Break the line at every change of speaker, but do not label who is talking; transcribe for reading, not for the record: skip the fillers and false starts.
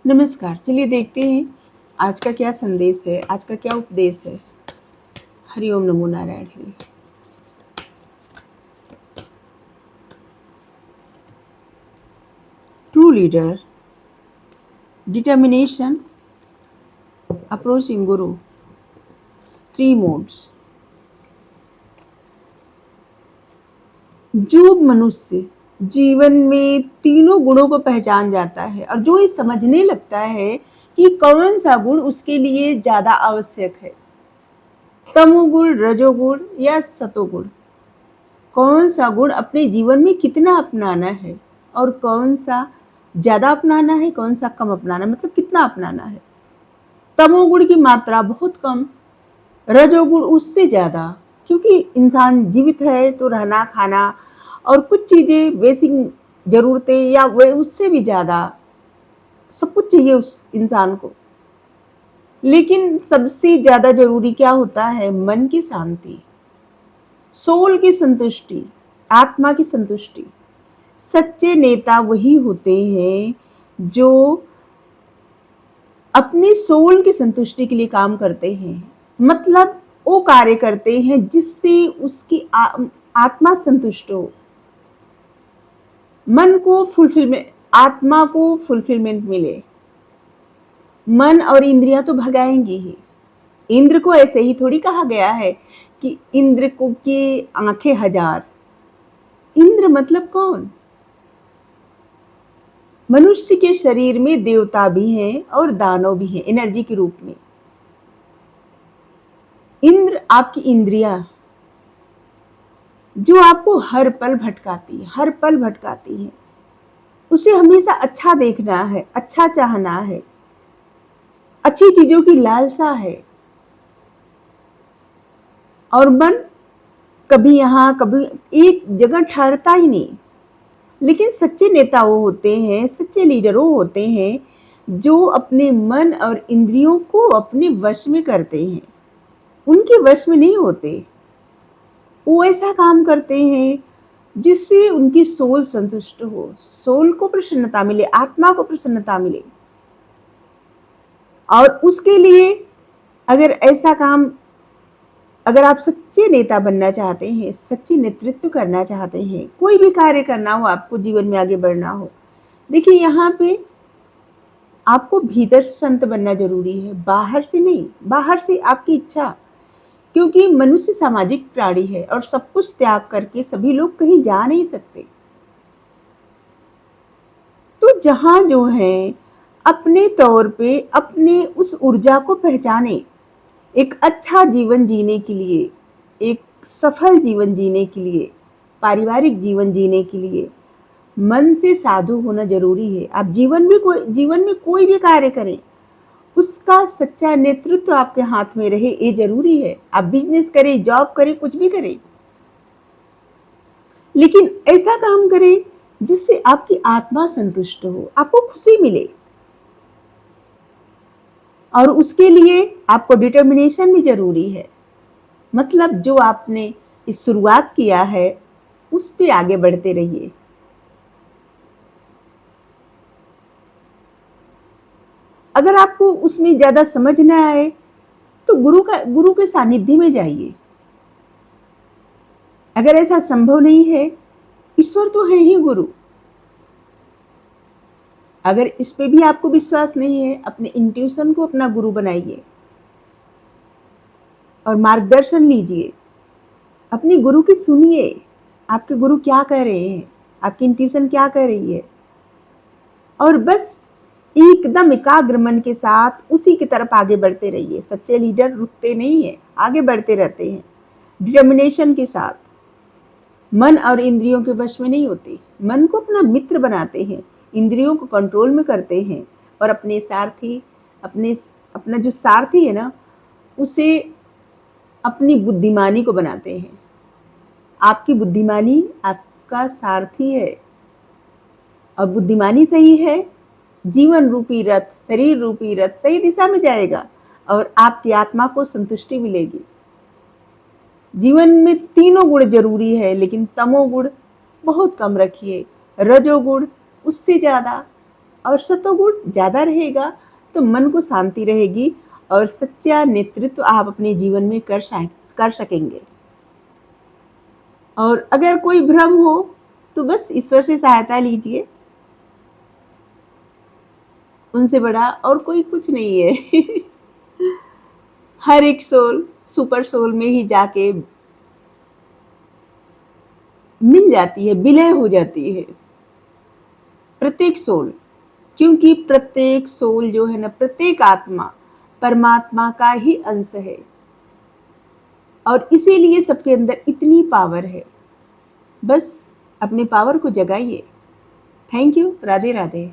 नमस्कार। चलिए देखते हैं आज का क्या संदेश है, आज का क्या उपदेश है। हरि ओम नमो Narayan Hari. True leader, determination, approaching गुरु, 3 मोड्स। जो मनुष्य जीवन में तीनों गुणों को पहचान जाता है और जो ये समझने लगता है कि कौन सा गुण उसके लिए ज़्यादा आवश्यक है, तमोगुण, रजोगुण या सतोगुण, कौन सा गुण अपने जीवन में कितना अपनाना है और कौन सा ज़्यादा अपनाना है, कौन सा कम अपनाना है, मतलब कितना अपनाना है। तमोगुण की मात्रा बहुत कम, रजोगुण उससे ज़्यादा, क्योंकि इंसान जीवित है तो रहना खाना और कुछ चीज़ें बेसिक ज़रूरतें या वे उससे भी ज़्यादा सब कुछ चाहिए उस इंसान को। लेकिन सबसे ज़्यादा ज़रूरी क्या होता है? मन की शांति, सोल की संतुष्टि, आत्मा की संतुष्टि। सच्चे नेता वही होते हैं जो अपनी सोल की संतुष्टि के लिए काम करते हैं, मतलब वो कार्य करते हैं जिससे उसकी आत्मा संतुष्ट हो, मन को फुलफिलमेंट, आत्मा को फुलफिलमेंट मिले। मन और इंद्रियां तो भगाएंगी ही। इंद्र को ऐसे ही थोड़ी कहा गया है कि इंद्र को की आंखें हजार। इंद्र मतलब कौन? मनुष्य के शरीर में देवता भी हैं और दानव भी हैं एनर्जी के रूप में। इंद्र आपकी इंद्रिया जो आपको हर पल भटकाती है, हर पल भटकाती है। उसे हमेशा अच्छा देखना है, अच्छा चाहना है, अच्छी चीजों की लालसा है। और मन कभी यहाँ कभी एक जगह ठहरता ही नहीं। लेकिन सच्चे नेता वो होते हैं, सच्चे लीडर वो होते हैं जो अपने मन और इंद्रियों को अपने वश में करते हैं, उनके वश में नहीं होते। वो ऐसा काम करते हैं जिससे उनकी सोल संतुष्ट हो, सोल को प्रसन्नता मिले, आत्मा को प्रसन्नता मिले। और उसके लिए अगर ऐसा काम, अगर आप सच्चे नेता बनना चाहते हैं, सच्चे नेतृत्व करना चाहते हैं, कोई भी कार्य करना हो, आपको जीवन में आगे बढ़ना हो, देखिए यहाँ पे आपको भीतर से संत बनना जरूरी है, बाहर से नहीं। बाहर से आपकी इच्छा, क्योंकि मनुष्य सामाजिक प्राणी है और सब कुछ त्याग करके सभी लोग कहीं जा नहीं सकते। तो जहां जो है अपने तौर पे अपने उस ऊर्जा को पहचाने, एक अच्छा जीवन जीने के लिए, एक सफल जीवन जीने के लिए, पारिवारिक जीवन जीने के लिए मन से साधु होना जरूरी है। आप जीवन में कोई भी कार्य करें, उसका सच्चा नेतृत्व आपके हाथ में रहे, ये जरूरी है। आप बिजनेस करें, जॉब करें, कुछ भी करें, लेकिन ऐसा काम करें जिससे आपकी आत्मा संतुष्ट हो, आपको खुशी मिले। और उसके लिए आपको डिटर्मिनेशन भी जरूरी है, मतलब जो आपने इस शुरुआत किया है उस पे आगे बढ़ते रहिए। अगर आपको उसमें ज्यादा समझ न आए तो गुरु के सानिध्य में जाइए। अगर ऐसा संभव नहीं है, ईश्वर तो है ही गुरु। अगर इस पे भी आपको विश्वास नहीं है, अपने इंट्यूशन को अपना गुरु बनाइए और मार्गदर्शन लीजिए। अपने गुरु की सुनिए, आपके गुरु क्या कह रहे हैं, आपकी इंट्यूशन क्या कह रही है, और बस एकदम एकाग्र मन के साथ उसी की तरफ आगे बढ़ते रहिए। सच्चे लीडर रुकते नहीं है, आगे बढ़ते रहते हैं डिटर्मिनेशन के साथ। मन और इंद्रियों के वश में नहीं होते, मन को अपना मित्र बनाते हैं, इंद्रियों को कंट्रोल में करते हैं और अपने सारथी, अपना जो सारथी है ना, उसे अपनी बुद्धिमानी को बनाते हैं। आपकी बुद्धिमानी आपका सारथी है, और बुद्धिमानी सही है, जीवन रूपी रथ, शरीर रूपी रथ सही दिशा में जाएगा और आपकी आत्मा को संतुष्टि मिलेगी। जीवन में तीनों गुण जरूरी है, लेकिन तमोगुण बहुत कम रखिए, रजोगुण उससे ज़्यादा, और सतोगुण ज़्यादा रहेगा तो मन को शांति रहेगी और सच्चा नेतृत्व आप अपने जीवन में कर सकेंगे। और अगर कोई भ्रम हो तो बस ईश्वर से सहायता लीजिए, उनसे बड़ा और कोई कुछ नहीं है। हर एक सोल सुपर सोल में ही जाके मिल जाती है, विलय हो जाती है प्रत्येक सोल, क्योंकि प्रत्येक सोल जो है ना, प्रत्येक आत्मा परमात्मा का ही अंश है और इसीलिए सबके अंदर इतनी पावर है। बस अपने पावर को जगाइए। Thank you. राधे राधे।